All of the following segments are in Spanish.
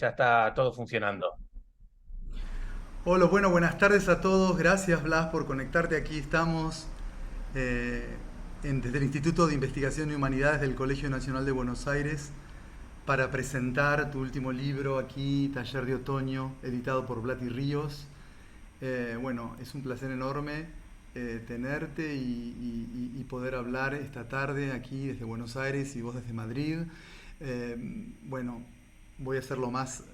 ya está todo funcionando. Hola, bueno, buenas tardes a todos. Gracias, Blas, por conectarte. Aquí estamos eh, desde el Instituto de Investigación y Humanidades del Colegio Nacional de Buenos Aires para presentar tu último libro aquí, Taller de Otoño, editado por Blat y Ríos. Bueno, es un placer enorme tenerte y poder hablar esta tarde aquí desde Buenos Aires y vos desde Madrid. Bueno, voy a hacer lo más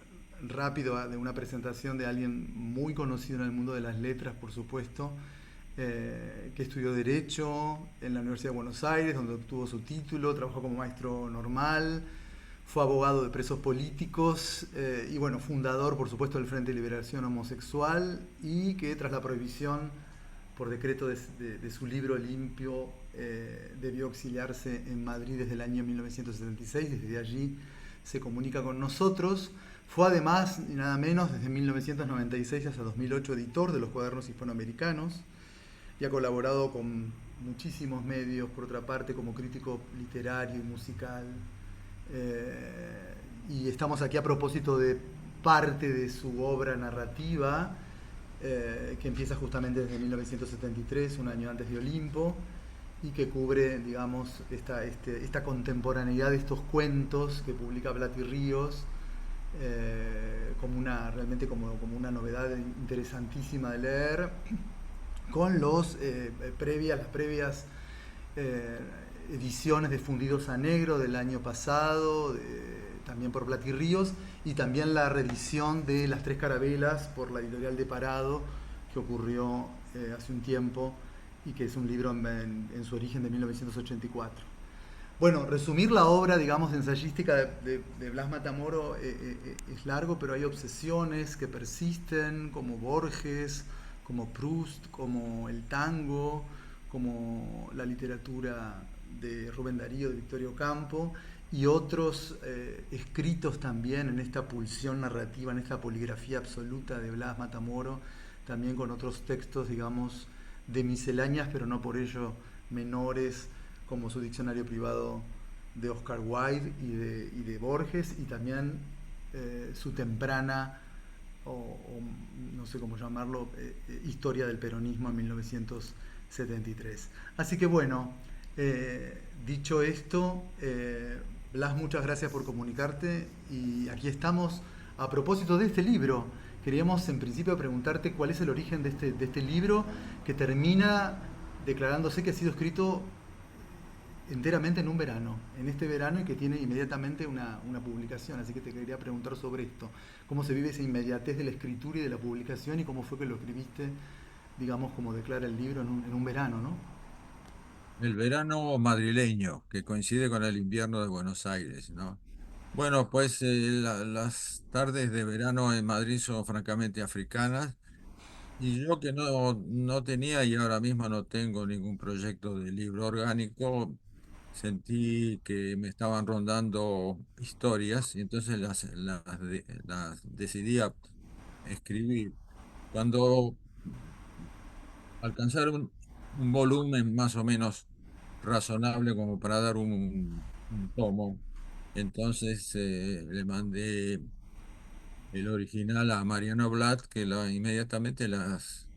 rápido de una presentación de alguien muy conocido en el mundo de las letras, por supuesto, que estudió Derecho en la Universidad de Buenos Aires, donde obtuvo su título, trabajó como maestro normal, fue abogado de presos políticos y bueno, fundador por supuesto del Frente de Liberación Homosexual y que tras la prohibición por decreto de su libro limpio debió exiliarse en Madrid desde el año 1976, desde allí se comunica con nosotros. Fue además, y nada menos, desde 1996 hasta 2008 editor de los Cuadernos Hispanoamericanos y ha colaborado con muchísimos medios, por otra parte, como crítico literario y musical. Y estamos aquí a propósito de parte de su obra narrativa, que empieza justamente desde 1973, un año antes de Olimpo, y que cubre, digamos, esta contemporaneidad de estos cuentos que publica Blat y Ríos, como realmente como una novedad interesantísima de leer, con las previas eh, ediciones de Fundidos a Negro del año pasado, también por Blat y Ríos, y también la reedición de Las Tres Carabelas por la editorial de Parado, que ocurrió hace un tiempo y que es un libro en su origen de 1984. Bueno, resumir la obra, digamos, ensayística de Blas Matamoro es largo, pero hay obsesiones que persisten, como Borges, como Proust, como el tango, como la literatura de Rubén Darío, de Victorio Campo, y otros escritos también en esta pulsión narrativa, en esta poligrafía absoluta de Blas Matamoro, también con otros textos, digamos, de misceláneas, pero no por ello menores, como su diccionario privado de Oscar Wilde y de Borges, y también su temprana, o no sé cómo llamarlo, historia del peronismo en 1973. Así que bueno, dicho esto, Blas, muchas gracias por comunicarte y aquí estamos a propósito de este libro. Queríamos en principio preguntarte cuál es el origen de este libro que termina declarándose que ha sido escrito enteramente en un verano, en este verano y que tiene inmediatamente una publicación. Así que te quería preguntar sobre esto. ¿Cómo se vive esa inmediatez de la escritura y de la publicación y cómo fue que lo escribiste, digamos, como declara el libro, en un verano, ¿no? El verano madrileño, que coincide con el invierno de Buenos Aires, ¿no? Bueno, pues las tardes de verano en Madrid son francamente africanas y yo que no tenía y ahora mismo no tengo ningún proyecto de libro orgánico, sentí que me estaban rondando historias y entonces las decidí a escribir. Cuando alcanzar un volumen más o menos razonable como para dar un tomo. Entonces le mandé el original a Mariano Blatt, que inmediatamente las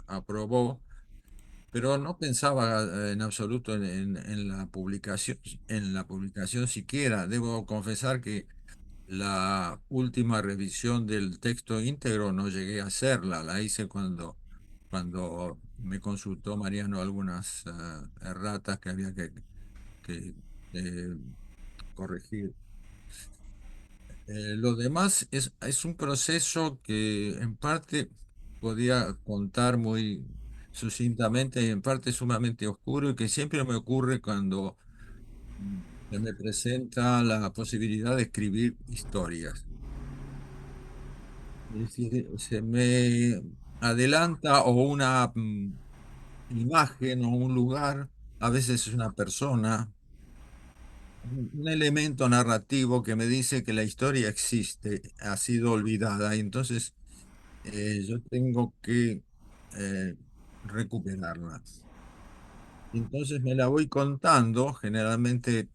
aprobó, pero no pensaba en absoluto en la publicación siquiera. Debo confesar que la última revisión del texto íntegro no llegué a hacerla, la hice cuando me consultó Mariano algunas erratas que había que, eh, corregir. Lo demás es un proceso que en parte podía contar muy sucintamente y en parte sumamente oscuro y que siempre me ocurre cuando se me presenta la posibilidad de escribir historias. Es decir, se me adelanta o una imagen o un lugar, a veces es una persona, un elemento narrativo que me dice que la historia existe, ha sido olvidada, y entonces yo tengo que eh, recuperarla. Entonces me la voy contando, generalmente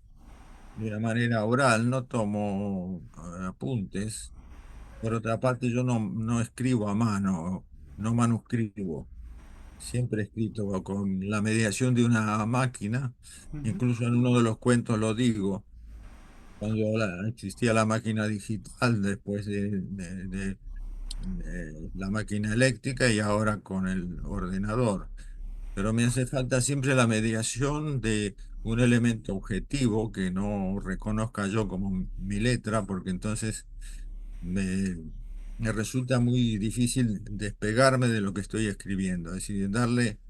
de una manera oral, no tomo apuntes. Por otra parte, yo no escribo a mano, no manuscribo. Siempre he escrito con la mediación de una máquina. Ujú, Incluso en uno de los cuentos lo digo, cuando existía la máquina digital, después de la máquina eléctrica y ahora con el ordenador. Pero me hace falta siempre la mediación de un elemento objetivo que no reconozca yo como mi letra, porque entonces me, me resulta muy difícil despegarme de lo que estoy escribiendo, es decir, darle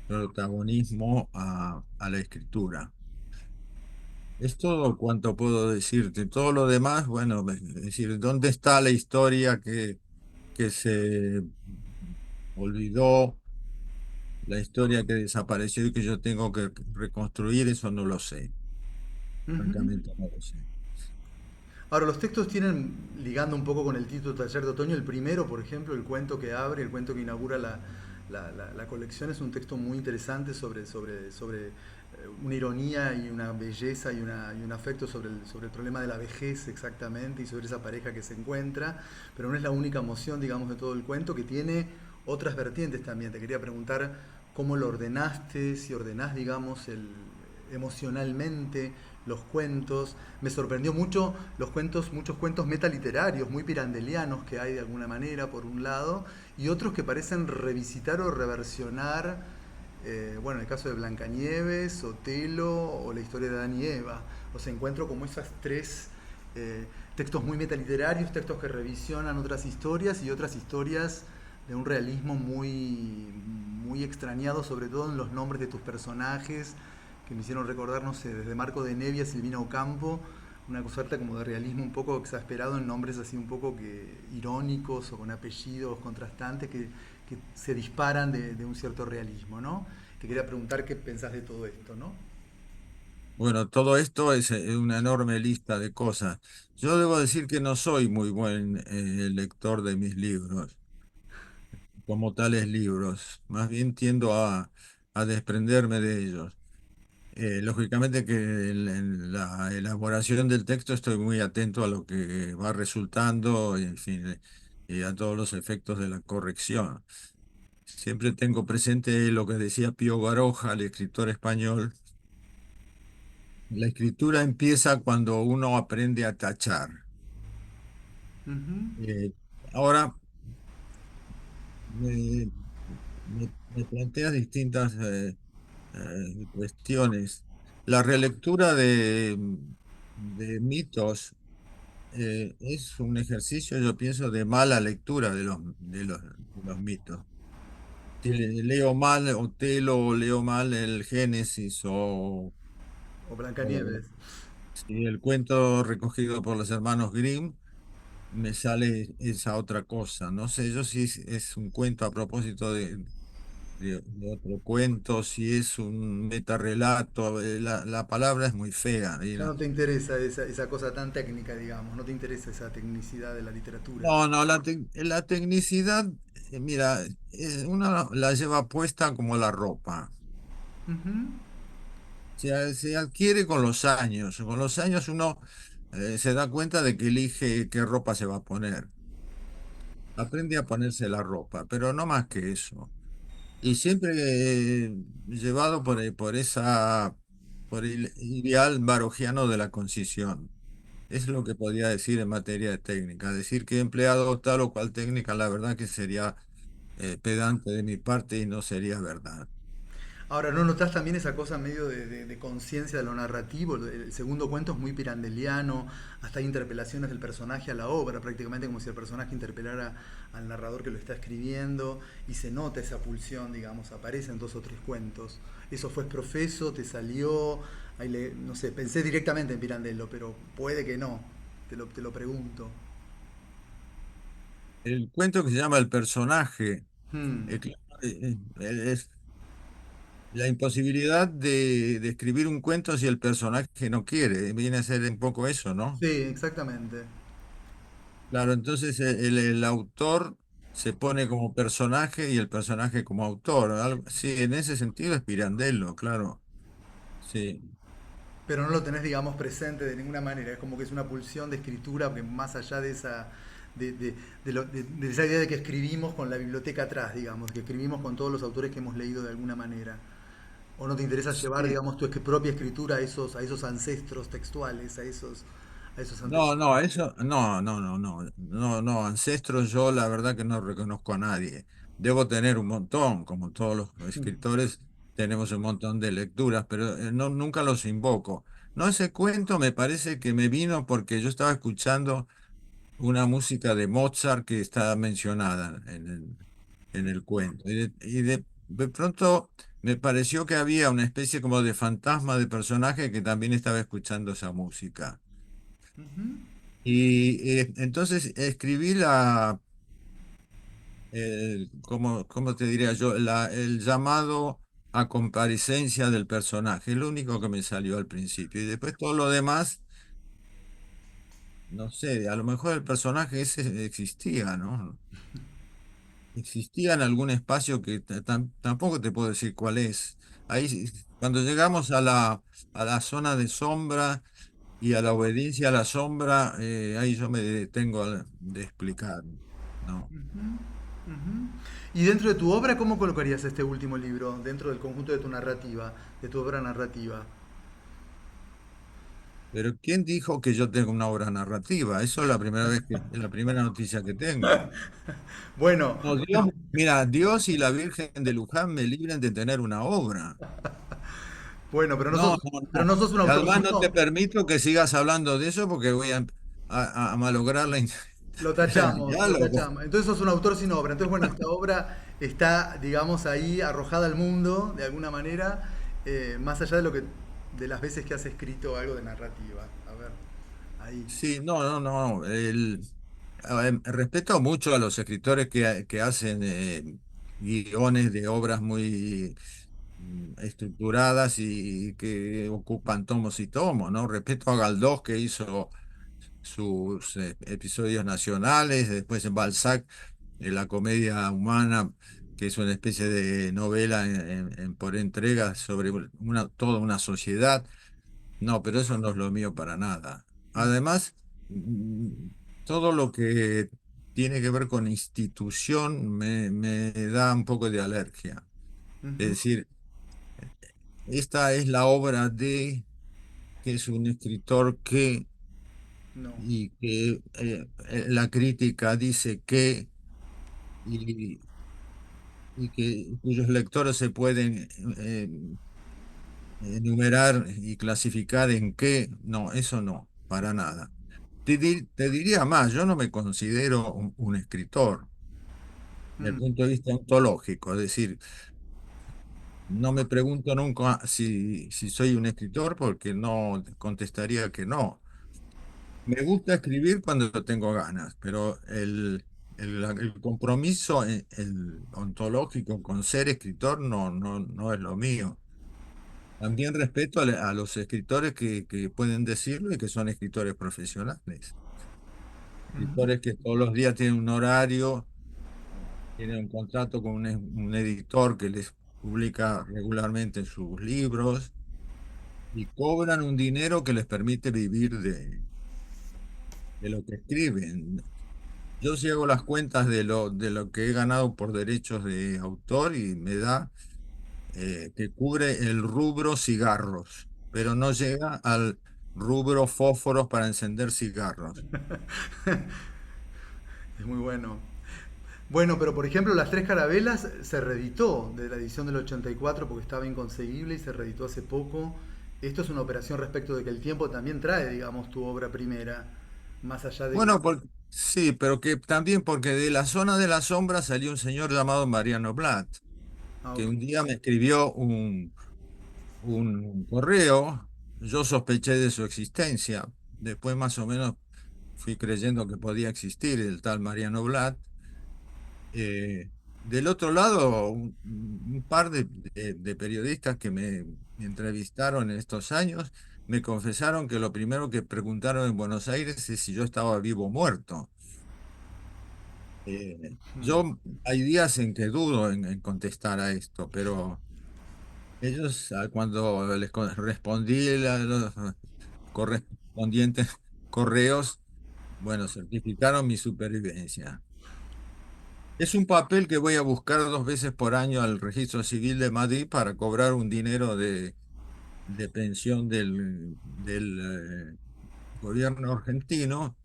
protagonismo a la escritura. Es todo cuanto puedo decirte. Todo lo demás, bueno, es decir, ¿dónde está la historia que se olvidó, la historia que desapareció y que yo tengo que reconstruir? Eso no lo sé. ujú. Francamente no lo sé. Ahora, los textos tienen, ligando un poco con el título Taller de Otoño, el primero, por ejemplo, el cuento que abre, el cuento que inaugura la colección, es un texto muy interesante sobre una ironía y una belleza y un afecto sobre el problema de la vejez exactamente y sobre esa pareja que se encuentra, pero no es la única emoción, digamos, de todo el cuento, que tiene otras vertientes también. Te quería preguntar cómo lo ordenaste, si ordenás, digamos, emocionalmente los cuentos. Me sorprendió mucho los cuentos, muchos cuentos metaliterarios, muy pirandelianos que hay de alguna manera, por un lado, y otros que parecen revisitar o reversionar, bueno, en el caso de Blancanieves, Otelo o la historia de Adán y Eva. O sea, encuentro como esas tres textos muy metaliterarios, textos que revisionan otras historias y otras historias de un realismo muy extrañado, sobre todo en los nombres de tus personajes, que me hicieron recordar, no sé, desde Marco de Nevia, Silvina Ocampo, una suerte como de realismo un poco exasperado en nombres así un poco que irónicos o con apellidos contrastantes que se disparan de un cierto realismo, ¿no? Te quería preguntar qué pensás de todo esto, ¿no? Bueno, todo esto es una enorme lista de cosas. Yo debo decir que no soy muy buen lector de mis libros, como tales libros. Más bien tiendo a desprenderme de ellos. Lógicamente que en la elaboración del texto estoy muy atento a lo que va resultando, y, en fin, y a todos los efectos de la corrección. Siempre tengo presente lo que decía Pío Baroja, el escritor español. La escritura empieza cuando uno aprende a tachar. Ujú. Eh, Ahora me, me planteas distintas cuestiones. La relectura de mitos es un ejercicio, yo pienso, de mala lectura de los mitos. Si leo mal Otelo o leo mal el Génesis O o Blancanieves. si el cuento recogido por los hermanos Grimm, me sale esa otra cosa. No sé yo si es un cuento a propósito de otro cuento, si es un metarrelato. La palabra es muy fea. Ya no te interesa esa cosa tan técnica, digamos, no te interesa esa tecnicidad de la literatura. No, no, la tecnicidad, mira, uno la lleva puesta como la ropa. Ujú. Se adquiere con los años. Con los años uno se da cuenta de que elige qué ropa se va a poner. Aprende a ponerse la ropa, pero no más que eso. Y siempre llevado por el ideal barogiano de la concisión. Es lo que podría decir en materia de técnica. Decir que he empleado tal o cual técnica, la verdad que sería pedante de mi parte y no sería verdad. Ahora, ¿no notas también esa cosa medio de conciencia de lo narrativo? El segundo cuento es muy pirandeliano, hasta hay interpelaciones del personaje a la obra, prácticamente como si el personaje interpelara al narrador que lo está escribiendo, y se nota esa pulsión, digamos, aparece en dos o tres cuentos. ¿Eso fue profeso? ¿Te salió? No sé, pensé directamente en Pirandello, pero puede que no, te lo pregunto. El cuento que se llama El personaje, Hmm. claro, es la imposibilidad de escribir un cuento si el personaje no quiere. Viene a ser un poco eso, ¿no? Sí, exactamente. Claro, entonces el autor se pone como personaje y el personaje como autor. Sí, en ese sentido es Pirandello, claro. Sí. Pero no lo tenés, digamos, presente de ninguna manera. Es como que es una pulsión de escritura que más allá de esa, de esa idea de que escribimos con la biblioteca atrás, digamos, que escribimos con todos los autores que hemos leído de alguna manera. ¿O no te interesa llevar, Sí. digamos, tu propia escritura a esos ancestros textuales, a esos No, antepasados? no, eso, no, no, no, no, no, no, ancestros yo la verdad que no reconozco a nadie. Debo tener un montón, como todos los escritores, tenemos un montón de lecturas, pero no, nunca los invoco. No, ese cuento me parece que me vino porque yo estaba escuchando una música de Mozart que está mencionada en el cuento. De pronto me pareció que había una especie como de fantasma de personaje que también estaba escuchando esa música. Y entonces escribí ¿cómo te diría yo? El llamado a comparecencia del personaje, el único que me salió al principio. Y después todo lo demás, no sé, a lo mejor el personaje ese existía, ¿no? Existía en algún espacio que tampoco te puedo decir cuál es. Ahí, cuando llegamos a la zona de sombra y a la obediencia a la sombra, ahí yo me detengo de explicar, ¿no? Ujú. Y dentro de tu obra, ¿cómo colocarías este último libro? Dentro del conjunto de tu narrativa, de tu obra narrativa. Pero ¿quién dijo que yo tengo una obra narrativa? Eso es la primera vez es la primera noticia que tengo. Bueno, No, Dios, mira, Dios y la Virgen de Luján me libren de tener una obra. bueno, No, no, pero no no. sos un Y autor además no te sino, permito que sigas hablando de eso porque voy a malograr lo el tachamos, lo diálogo. tachamos. Entonces sos un autor sin obra. Entonces, bueno, esta obra está, digamos, ahí arrojada al mundo, de alguna manera, más allá de lo que, de las veces que has escrito algo de narrativa. A ver, ahí. Sí, no, no, no. Respeto mucho a los escritores que hacen guiones de obras muy estructuradas y que ocupan tomos y tomos, ¿no? Respeto a Galdós que hizo sus episodios nacionales, después en Balzac, la comedia humana, que es una especie de novela por entregas sobre toda una sociedad. No, pero eso no es lo mío para nada. Además, mm, todo lo que tiene que ver con institución me da un poco de alergia. Es Ujú. decir, esta es la obra de, que es un escritor que, No. y que la crítica dice que, y, y que cuyos lectores se pueden enumerar y clasificar en qué. No, eso no, para nada. Te diría más, yo no me considero un escritor desde el Mm, punto de vista ontológico, es decir, no me pregunto nunca si soy un escritor porque no contestaría que no. Me gusta escribir cuando tengo ganas, pero el compromiso el ontológico con ser escritor no es lo mío. También respeto a los escritores que pueden decirlo y que son escritores profesionales. Escritores que todos los días tienen un horario, tienen un contrato con un editor que les publica regularmente sus libros y cobran un dinero que les permite vivir de lo que escriben. Yo sí hago las cuentas de lo que he ganado por derechos de autor y me da que cubre el rubro cigarros, pero no llega al rubro fósforos para encender cigarros. es muy bueno. Bueno, pero por ejemplo, Las Tres Carabelas se reeditó de la edición del 84 porque estaba inconseguible y se reeditó hace poco. Esto es una operación respecto de que el tiempo también trae, digamos, tu obra primera, más allá de que... Bueno, sí, pero que también porque de la zona de la sombra salió un señor llamado Mariano Blatt, Ah, que ok. un día me escribió un correo, yo sospeché de su existencia, después más o menos fui creyendo que podía existir el tal Mariano Blatt. Del otro lado, un par de periodistas que me entrevistaron en estos años me confesaron que lo primero que preguntaron en Buenos Aires es si yo estaba vivo o muerto. Mm, Yo hay días en que dudo en contestar a esto, pero Ellos, cuando respondí los correspondientes correos, bueno, certificaron mi supervivencia. Es un papel que voy a buscar 2 veces por año al Registro Civil de Madrid para cobrar un dinero de pensión del gobierno argentino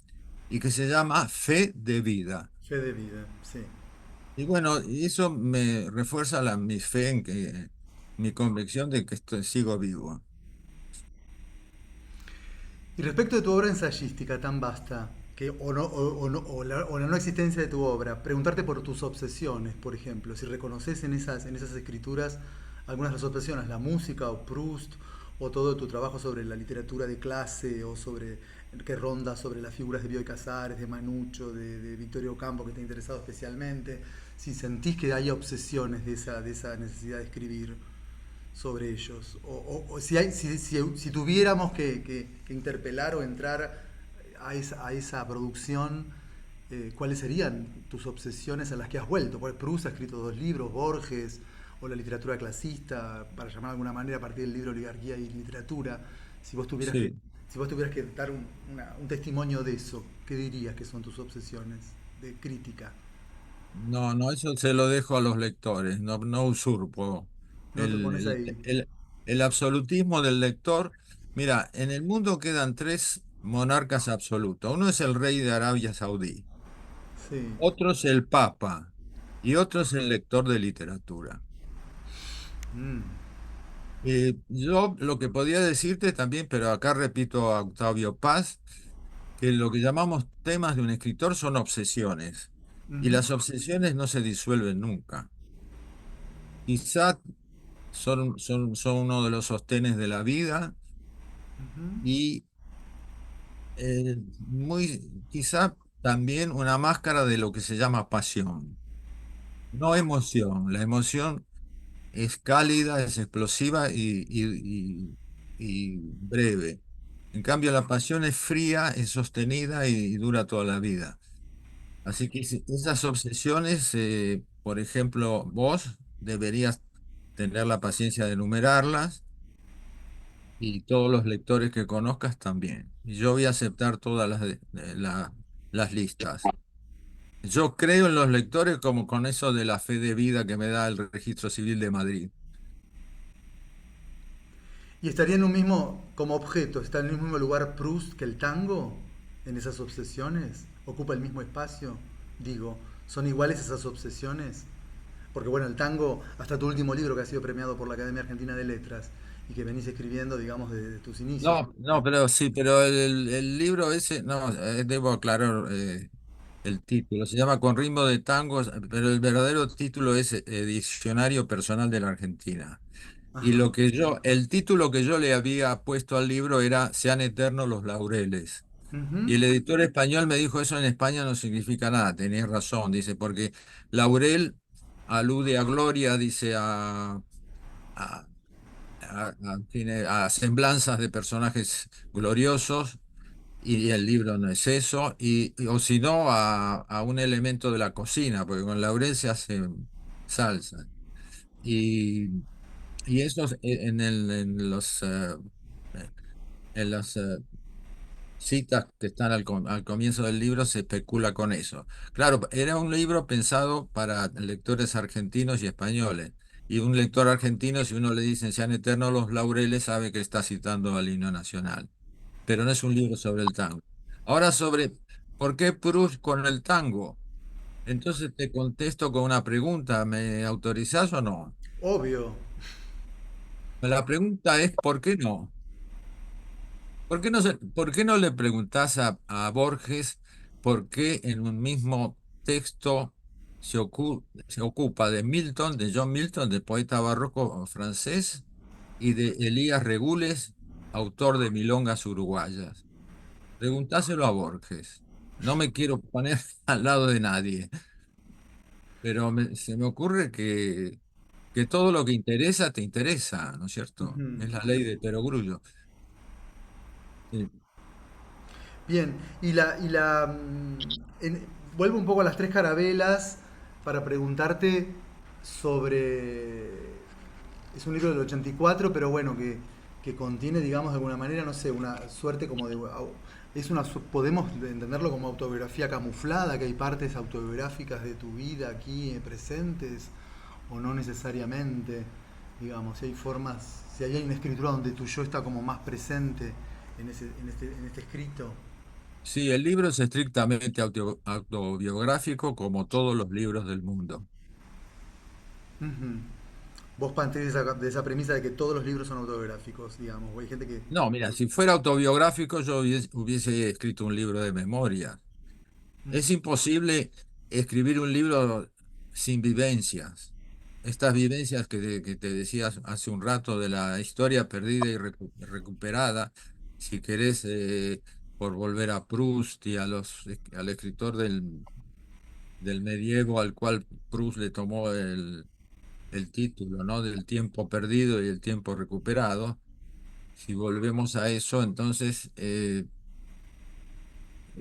y que se llama Fe de Vida. Fe de vida, sí. Y bueno, y eso me refuerza mi fe en que, mi convicción de que sigo vivo. Y respecto de tu obra ensayística tan vasta, que, o la no existencia de tu obra, preguntarte por tus obsesiones, por ejemplo, si reconoces en esas escrituras algunas de las obsesiones, la música o Proust, o todo tu trabajo sobre la literatura de clase, o sobre que ronda sobre las figuras de Bioy Casares, de Manucho, de Victorio Ocampo, que te ha interesado especialmente, si sentís que hay obsesiones de esa necesidad de escribir sobre ellos. O si, si tuviéramos que interpelar o entrar a esa producción, ¿cuáles serían tus obsesiones a las que has vuelto? Porque Proust ha escrito 2 libros, Borges, o la literatura clasista, para llamar de alguna manera, a partir del libro Oligarquía y Literatura. Si vos tuvieras que, Sí. si vos tuvieras que dar un testimonio de eso, ¿qué dirías que son tus obsesiones de crítica? No, no, eso se lo dejo a los lectores, no, no usurpo No te el, pones el, ahí. el, el absolutismo del lector. Mira, en el mundo quedan 3 monarcas absolutos. Uno es el rey de Arabia Saudí, Sí. otro es el papa y otro es el lector de literatura. Mm. Yo lo que podía decirte también, pero acá repito a Octavio Paz, que lo que llamamos temas de un escritor son obsesiones y Ujú, las obsesiones no se disuelven nunca. Quizá son uno de los sostenes de la vida ujú, y quizá también una máscara de lo que se llama pasión, no emoción. La emoción es cálida, es explosiva y breve. En cambio, la pasión es fría, es sostenida y dura toda la vida. Así que esas obsesiones, por ejemplo, vos deberías tener la paciencia de enumerarlas y todos los lectores que conozcas también. Y yo voy a aceptar todas las listas. Yo creo en los lectores como con eso de la fe de vida que me da el Registro Civil de Madrid. ¿Y estaría en un mismo, como objeto, está en el mismo lugar Proust que el tango en esas obsesiones? ¿Ocupa el mismo espacio? Digo, ¿son iguales esas obsesiones? Porque bueno, el tango, hasta tu último libro que ha sido premiado por la Academia Argentina de Letras y que venís escribiendo, digamos, desde tus inicios. No, no, pero sí, pero el libro ese, no, debo aclarar el título. Se llama Con ritmo de tangos, pero el verdadero título es Diccionario Personal de la Argentina. Y Ajá. el título que yo le había puesto al libro era Sean eternos los laureles. Ujú, Y el editor español me dijo, eso en España no significa nada, tenías razón, dice, porque laurel alude a gloria, dice, a, a semblanzas de personajes gloriosos, y el libro no es eso, o si no, a un elemento de la cocina, porque con laurel se hace salsa. Y, y eso en los citas que están al comienzo del libro se especula con eso. Claro, era un libro pensado para lectores argentinos y españoles. Y un lector argentino, si uno le dice sean eternos los laureles, sabe que está citando al himno nacional. Pero no es un libro sobre el tango. Ahora sobre por qué Proust con el tango. Entonces te contesto con una pregunta, ¿me autorizás o no? obvio. La pregunta es ¿por qué no? ¿Por qué no le preguntás a Borges por qué en un mismo texto se ocupa de Milton, de John Milton, del poeta barroco francés, y de Elías Regules, autor de Milongas Uruguayas? Preguntáselo a Borges. No me quiero poner al lado de nadie, pero se me ocurre que todo lo que interesa te interesa, ¿no es cierto? Ujú. Es la ley de Perogrullo. Sí. Bien, vuelvo un poco a las 3 carabelas para preguntarte sobre Es un libro del 84, pero bueno, que contiene, digamos, de alguna manera, no sé, una suerte como de... Es una, podemos entenderlo como autobiografía camuflada, que hay partes autobiográficas de tu vida aquí presentes, o no necesariamente, digamos, si hay formas, si hay una escritura donde tu yo está como más presente en este escrito. Sí, el libro es estrictamente autobiográfico como todos los libros del mundo. Ujú. Vos partís de esa premisa de que todos los libros son autobiográficos, digamos, o hay gente que... No, mira, si fuera autobiográfico yo hubiese escrito un libro de memoria. Es imposible escribir un libro sin vivencias. Estas vivencias que te decías hace un rato de la historia perdida y recuperada, si querés, por volver a Proust y al escritor del medievo al cual Proust le tomó el título, ¿no? Del tiempo perdido y el tiempo recuperado. Si volvemos a eso, entonces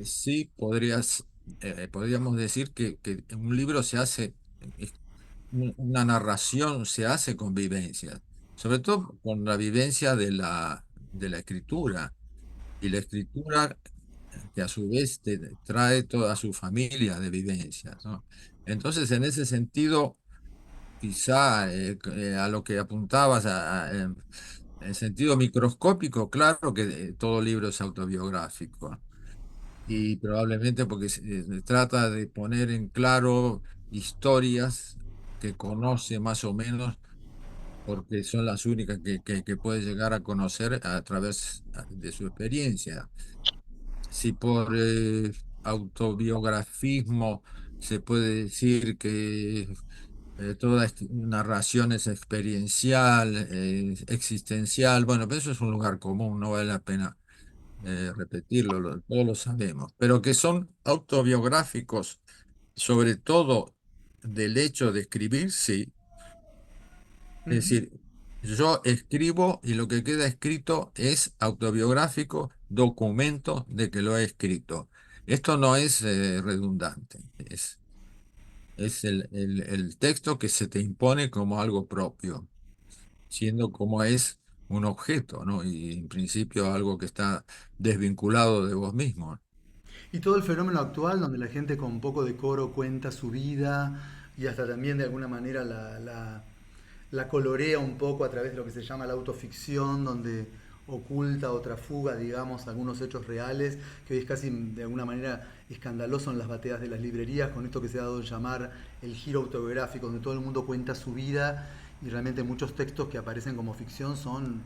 sí podríamos decir que un libro se hace, es- una narración se hace con vivencias, sobre todo con la vivencia de la escritura. Y la escritura que a su vez te trae toda su familia de vivencias, ¿no? Entonces, en ese sentido, quizá a lo que apuntabas, en sentido microscópico, claro que todo libro es autobiográfico y probablemente porque se trata de poner en claro historias que conoce más o menos porque son las únicas que puede llegar a conocer a través de su experiencia. Si por autobiografismo se puede decir que toda narración es experiencial, existencial, bueno, pero eso es un lugar común, no vale la pena repetirlo, todos lo sabemos, pero que son autobiográficos, sobre todo del hecho de escribir, sí. Es Ujú. decir, yo escribo y lo que queda escrito es autobiográfico, documento de que lo he escrito. Esto no es redundante, es el texto que se te impone como algo propio, siendo como es un objeto, ¿no? Y en principio algo que está desvinculado de vos mismo. Y todo el fenómeno actual donde la gente con poco decoro cuenta su vida y hasta también de alguna manera la colorea un poco a través de lo que se llama la autoficción, donde oculta o trafuga, digamos, algunos hechos reales, que hoy es casi de alguna manera escandaloso en las bateas de las librerías, con esto que se ha dado en llamar el giro autobiográfico, donde todo el mundo cuenta su vida y realmente muchos textos que aparecen como ficción son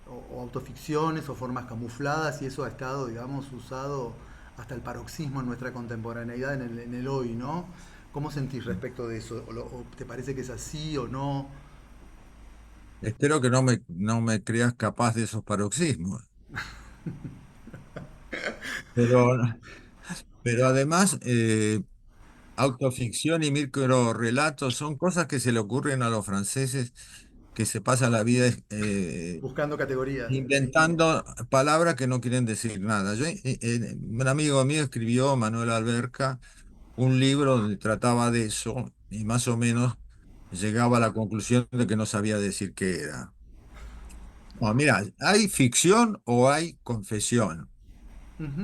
o autoficciones o formas camufladas y eso ha estado, digamos, usado hasta el paroxismo en nuestra contemporaneidad, en el hoy, ¿no? ¿Cómo sentís respecto de eso? O te parece que es así o no? Espero que no me creas capaz de esos paroxismos. Pero, pero además, autoficción y microrelatos son cosas que se le ocurren a los franceses que se pasan la vida Buscando categorías. inventando palabras que no quieren decir nada. Un amigo mío escribió, Manuel Alberca, un libro donde trataba de eso y más o menos llegaba a la conclusión de que no sabía decir qué era. No, mira, hay ficción o hay confesión. Ujú,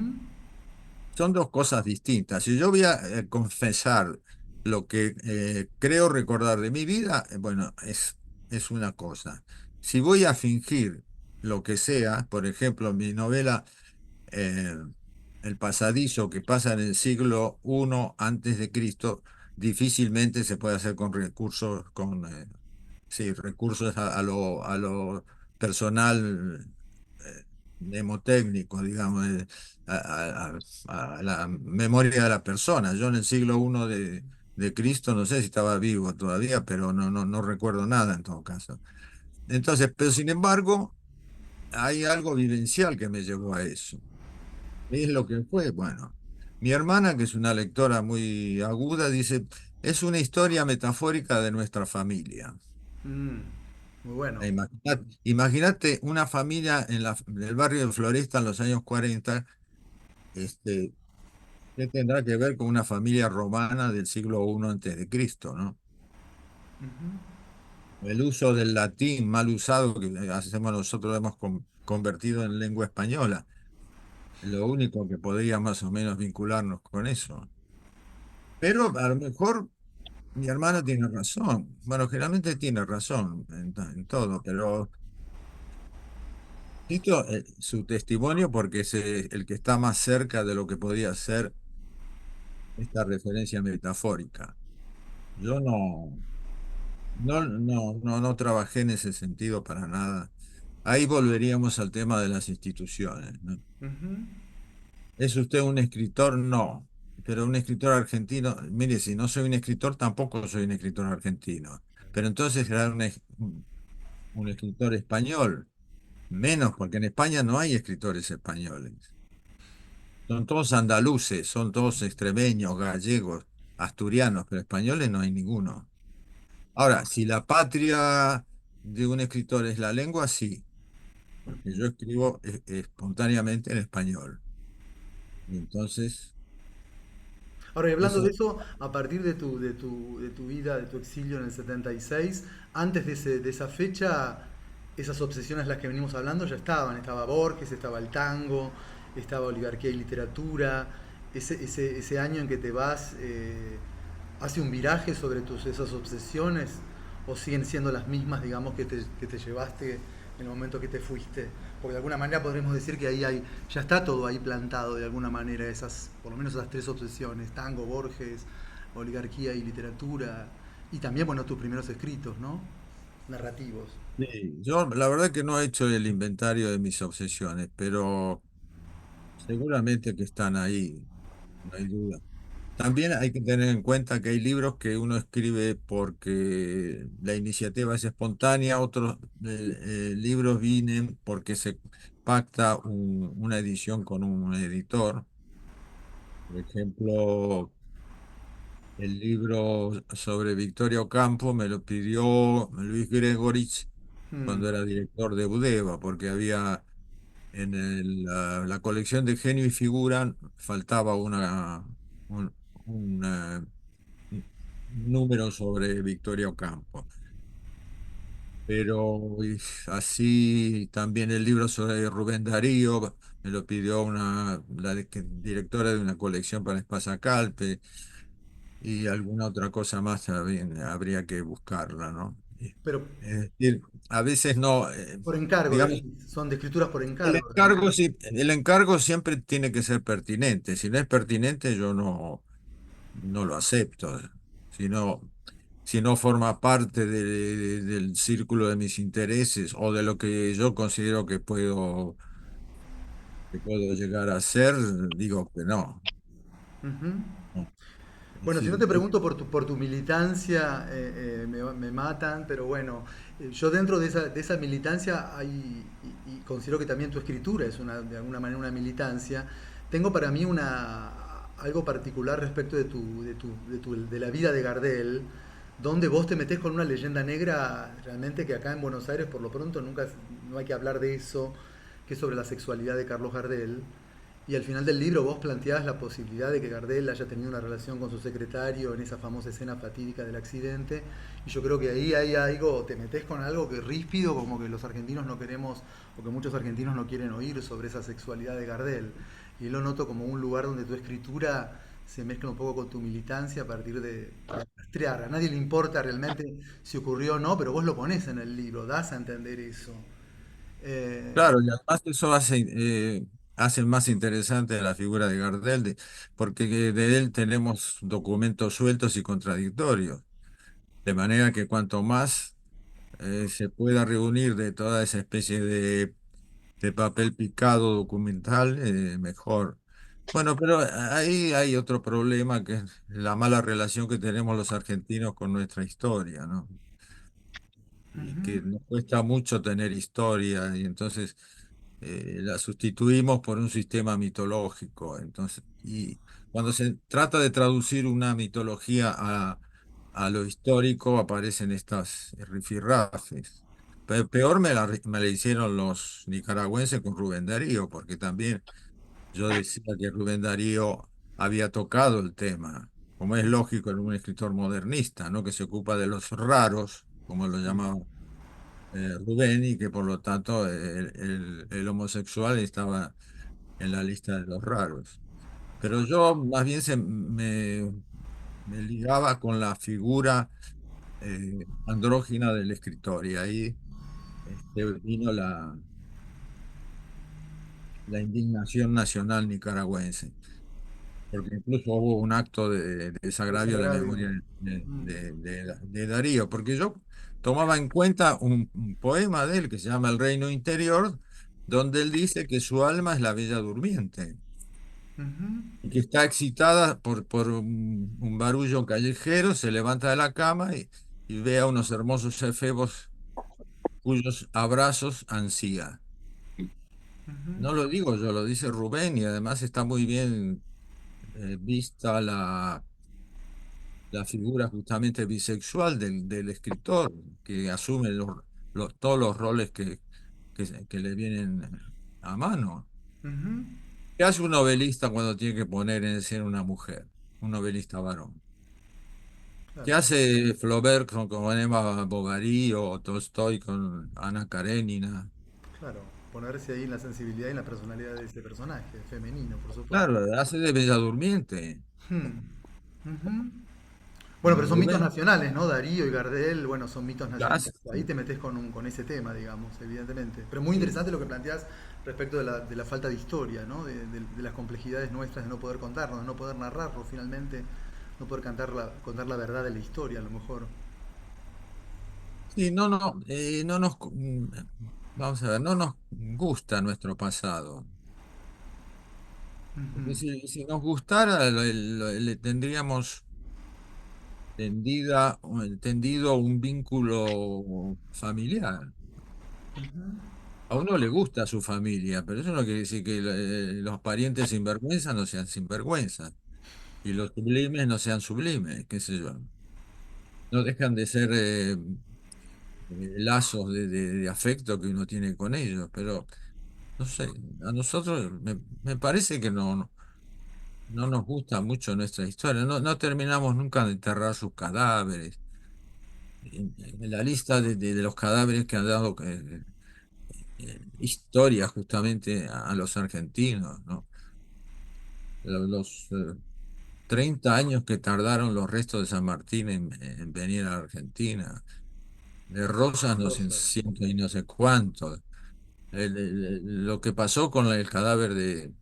Son dos cosas distintas. Si yo voy a confesar lo que creo recordar de mi vida, bueno, es una cosa. Si voy a fingir lo que sea, por ejemplo, mi novela eh, El pasadizo que pasa en el siglo I antes de Cristo, difícilmente se puede hacer con recursos, sí, recursos a lo personal, mnemotécnico, digamos, a la memoria de la persona. Yo en el siglo I de Cristo no sé si estaba vivo todavía, pero no recuerdo nada en todo caso. Entonces, pero sin embargo, hay algo vivencial que me llevó a eso. ¿Es lo que fue? Bueno, mi hermana, que es una lectora muy aguda, dice, es una historia metafórica de nuestra familia. mm, muy bueno. Imagínate una familia en el barrio de Floresta en los años 40, este, ¿qué tendrá que ver con una familia romana del siglo I antes de Cristo, ¿no? el uso del latín mal usado que hacemos nosotros lo hemos convertido en lengua española. Es lo único que podría más o menos vincularnos con eso. Pero a lo mejor mi hermano tiene razón. Bueno, generalmente tiene razón en todo, pero cito su testimonio porque es el que está más cerca de lo que podía ser esta referencia metafórica. Yo no trabajé en ese sentido para nada. Ahí volveríamos al tema de las instituciones, ¿no? Ujú. ¿Es usted un escritor? No. Pero un escritor argentino, mire, si no soy un escritor, tampoco soy un escritor argentino. Pero entonces era un escritor español. Menos, porque en España no hay escritores españoles. Son todos andaluces, son todos extremeños, gallegos, asturianos, pero españoles no hay ninguno. Ahora, si la patria de un escritor es la lengua, sí, porque yo escribo espontáneamente en español. Y entonces, Ahora, y hablando de eso, eso, a partir de tu vida, de tu exilio en el 76, antes de esa fecha, esas obsesiones las que venimos hablando ya estaban. Estaba Borges, estaba el tango, estaba oligarquía y literatura. Ese año en que te vas, ¿hace un viraje sobre esas obsesiones? ¿O siguen siendo las mismas, digamos, que te llevaste en el momento que te fuiste? Porque de alguna manera podremos decir que ahí hay, ya está todo ahí plantado de alguna manera, esas, por lo menos esas tres obsesiones, tango, Borges, oligarquía y literatura, y también, bueno, tus primeros escritos, ¿no? Narrativos. sí, yo la verdad que no he hecho el inventario de mis obsesiones, pero seguramente que están ahí, no hay duda. También hay que tener en cuenta que hay libros que uno escribe porque la iniciativa es espontánea, otros libros vienen porque se pacta una edición con un editor. Por ejemplo, el libro sobre Victoria Ocampo me lo pidió Luis Gregorich Mm. cuando era director de Budeva, porque había en la colección de Genio y Figura faltaba un, un número sobre Victoria Ocampo. Pero así también el libro sobre Rubén Darío me lo pidió directora de una colección para Espasacalpe y alguna otra cosa más también habría que buscarla, ¿no? Pero Es decir, a veces no, por encargo, digamos, decís, son de escrituras por el encargo encargo, también. sí, el encargo siempre tiene que ser pertinente. Si no es pertinente, yo no lo acepto. Si no, si no forma parte del círculo de mis intereses o de lo que yo considero que puedo llegar a ser, digo que no. Ujú. No. Es Bueno, si no decir, te pregunto por tu militancia, me matan, pero bueno, yo dentro de esa militancia hay, y considero que también tu escritura es una, de alguna manera una militancia, tengo para mí algo particular respecto de la vida de Gardel, donde vos te metés con una leyenda negra realmente que acá en Buenos Aires por lo pronto nunca, no hay que hablar de eso, que es sobre la sexualidad de Carlos Gardel. Y al final del libro vos planteás la posibilidad de que Gardel haya tenido una relación con su secretario en esa famosa escena fatídica del accidente. Y yo creo que ahí hay algo, te metes con algo que es ríspido, como que los argentinos no queremos, o que muchos argentinos no quieren oír sobre esa sexualidad de Gardel. Y lo noto como un lugar donde tu escritura se mezcla un poco con tu militancia a partir de rastrear. A nadie le importa realmente si ocurrió o no, pero vos lo pones en el libro, das a entender eso. Eh, claro, y además eso hace más interesante la figura de Gardel, porque de él tenemos documentos sueltos y contradictorios. De manera que cuanto más se pueda reunir de toda esa especie de papel picado documental, mejor. Bueno, pero ahí hay otro problema que es la mala relación que tenemos los argentinos con nuestra historia, ¿no? Y que ujú, nos cuesta mucho tener historia y entonces la sustituimos por un sistema mitológico. Entonces, y cuando se trata de traducir una mitología a lo histórico, aparecen estas rifirrafes. Peor me la hicieron los nicaragüenses con Rubén Darío, porque también yo decía que Rubén Darío había tocado el tema, como es lógico en un escritor modernista, ¿no? Que se ocupa de los raros como lo Mm, llamaba Rubén, y que por lo tanto el homosexual estaba en la lista de los raros. Pero yo más bien me ligaba con la figura andrógina del escritor, y ahí vino la indignación nacional nicaragüense, porque incluso hubo un acto de desagravio a la desagravio. memoria Mm, de Darío, porque yo tomaba en cuenta un poema de él que se llama El Reino Interior, donde él dice que su alma es la bella durmiente ujú, y que está excitada por un barullo callejero, se levanta de la cama y ve a unos hermosos efebos cuyos abrazos ansía. ujú, No lo digo yo, lo dice Rubén, y además está muy bien vista la figura justamente bisexual del escritor, que asume todos los roles que le vienen a mano. ujú. ¿Qué hace un novelista cuando tiene que poner en escena una mujer? Un novelista varón. ¿Qué Claro, hace Flaubert con Emma Bovary o Tolstoy con Ana Karenina? claro. Ponerse ahí en la sensibilidad y en la personalidad de ese personaje, femenino, por supuesto. Claro, hace de Bella Durmiente. Hmm, ujú. Bueno, Y pero son mitos Rubén nacionales, ¿no? Darío y Gardel, bueno, son mitos la nacionales. hace. Ahí te metes con ese tema, digamos, evidentemente. Pero muy Sí. interesante lo que planteas respecto de la falta de historia, ¿no? De las complejidades nuestras de no poder contarnos, de no poder narrarlo finalmente, no poder contar la verdad de la historia, a lo mejor. Sí, no nos, vamos a ver, no nos gusta nuestro pasado. Porque Ujú, si nos gustara, le tendríamos tendido un vínculo familiar. A uno le gusta su familia, pero eso no quiere decir que los parientes sinvergüenzas no sean sinvergüenzas y los sublimes no sean sublimes, qué sé yo. No dejan de ser lazos de afecto que uno tiene con ellos, pero no sé, a nosotros me parece que no nos gusta mucho nuestra historia, no terminamos nunca de enterrar sus cadáveres. En la lista de los cadáveres que han dado historia justamente a los argentinos, ¿no? Los 30 años que tardaron los restos de San Martín en venir a la Argentina, de Rosas no sé Rosas. ciento y no sé cuánto. Lo que pasó con el cadáver de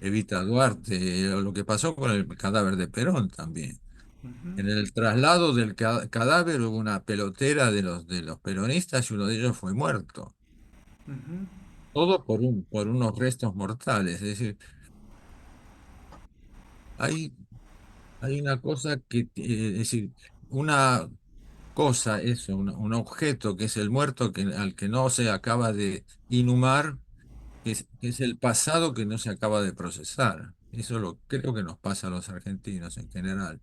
Evita Duarte, o lo que pasó con el cadáver de Perón también. Ujú, En el traslado del cadáver hubo una pelotera de los peronistas y uno de ellos fue muerto. ujú, Todo por unos restos mortales. Es decir, hay, hay una cosa es decir, una cosa, eso, un objeto que es el muerto al que no se acaba de inhumar, que es el pasado que no se acaba de procesar. Eso creo que nos pasa a los argentinos en general.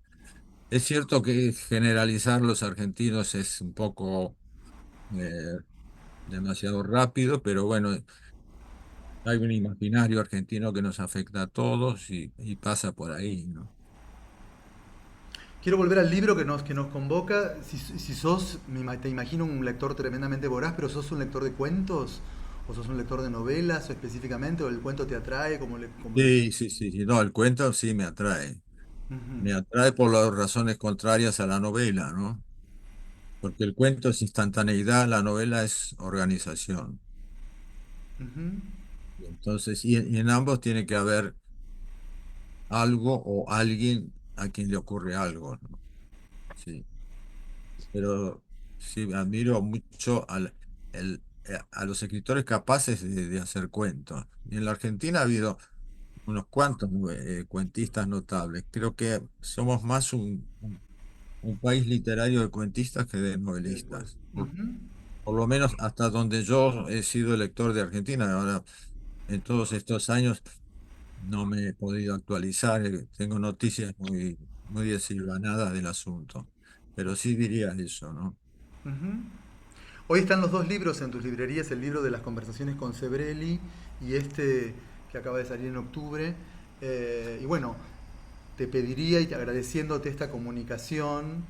Es cierto que generalizar los argentinos es un poco eh, demasiado rápido, pero bueno, hay un imaginario argentino que nos afecta a todos y pasa por ahí, ¿no? quiero volver al libro que nos convoca. Si sos, te imagino un lector tremendamente voraz, pero sos un lector de cuentos, o sos un lector de novelas o específicamente, o el cuento te atrae como Sí, sí, sí, sí. No, el cuento sí me atrae. Ujú, Me atrae por las razones contrarias a la novela, ¿no? Porque el cuento es instantaneidad, la novela es organización. ujú, Y entonces, y en ambos tiene que haber algo o alguien a quien le ocurre algo, ¿no? Sí. Pero sí, admiro mucho a los escritores capaces de hacer cuentos. Y en la Argentina ha habido unos cuantos cuentistas notables. Creo que somos más un país literario de cuentistas que de de acuerdo. novelistas. Ujú. Por lo menos hasta donde yo he sido lector de Argentina. Ahora, en todos estos años no me he podido actualizar. Tengo noticias muy desilvanadas del asunto. Pero sí diría eso, ¿no? Ujú. Hoy están los dos libros en tus librerías, el libro de las conversaciones con Sebrelli y este que acaba de salir en octubre. Y bueno, te pediría y agradeciéndote esta comunicación,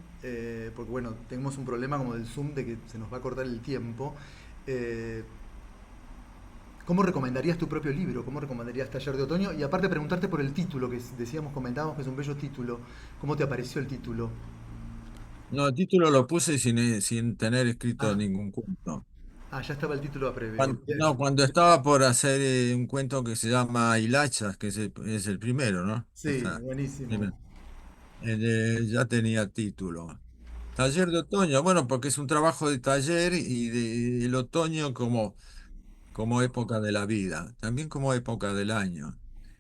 porque bueno, tenemos un problema como del Zoom de que se nos va a cortar el tiempo. Eh, ¿Cómo recomendarías tu propio libro? ¿Cómo recomendarías Taller de Otoño? Y aparte preguntarte por el título, que decíamos, comentábamos que es un bello título. ¿Cómo te apareció el título? No, el título lo puse sin tener escrito Ah, ningún cuento. ya estaba el título a previo. Bien. No, cuando estaba por hacer un cuento que se llama Hilachas, que es el primero, ¿no? Sí, buenísimo. Primero. Ya tenía título. Taller de otoño, bueno, porque es un trabajo de taller y el otoño como época de la vida, también como época del año.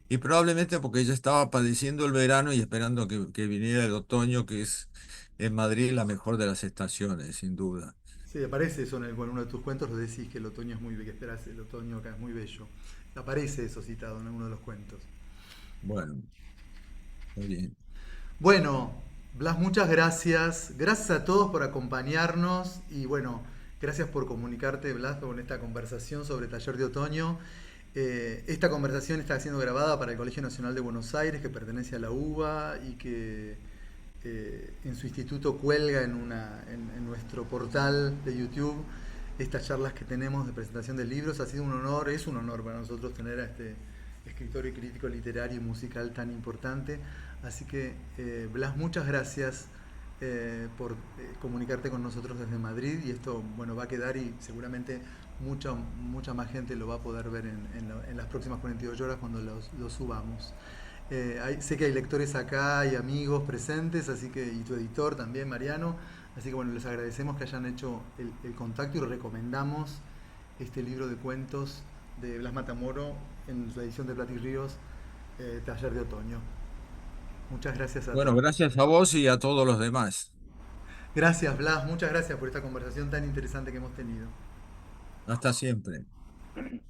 Y probablemente porque ya estaba padeciendo el verano y esperando que viniera el otoño, que es en Madrid la mejor de las estaciones, sin duda. Sí, aparece eso en, en uno de tus cuentos, lo decís que el otoño es muy, que esperás el otoño acá es muy bello. Aparece eso citado en uno de los cuentos. Bueno, está bien. Bueno, Blas, muchas gracias. Gracias a todos por acompañarnos y bueno, gracias por comunicarte, Blas, con esta conversación sobre Taller de Otoño. Esta conversación está siendo grabada para el Colegio Nacional de Buenos Aires, que pertenece a la UBA y que en su instituto cuelga en nuestro portal de YouTube estas charlas que tenemos de presentación de libros. Ha sido un honor, es un honor para nosotros tener a este escritor y crítico literario y musical tan importante. Así que, Blas, muchas gracias por comunicarte con nosotros desde Madrid y esto bueno va a quedar y seguramente mucha más gente lo va a poder ver en las próximas 48 horas cuando lo subamos. Sé que hay lectores acá y amigos presentes, así que y tu editor también, Mariano. Así que bueno, les agradecemos que hayan hecho el contacto y recomendamos este libro de cuentos de Blas Matamoro en su edición de Plata y Ríos, Taller de Otoño. Muchas gracias a Bueno, todos. gracias a vos y a todos los demás. Gracias, Blas, muchas gracias por esta conversación tan interesante que hemos tenido. Hasta siempre.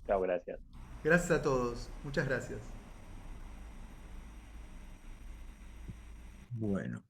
Chao, gracias. Gracias a todos, muchas gracias. Bueno.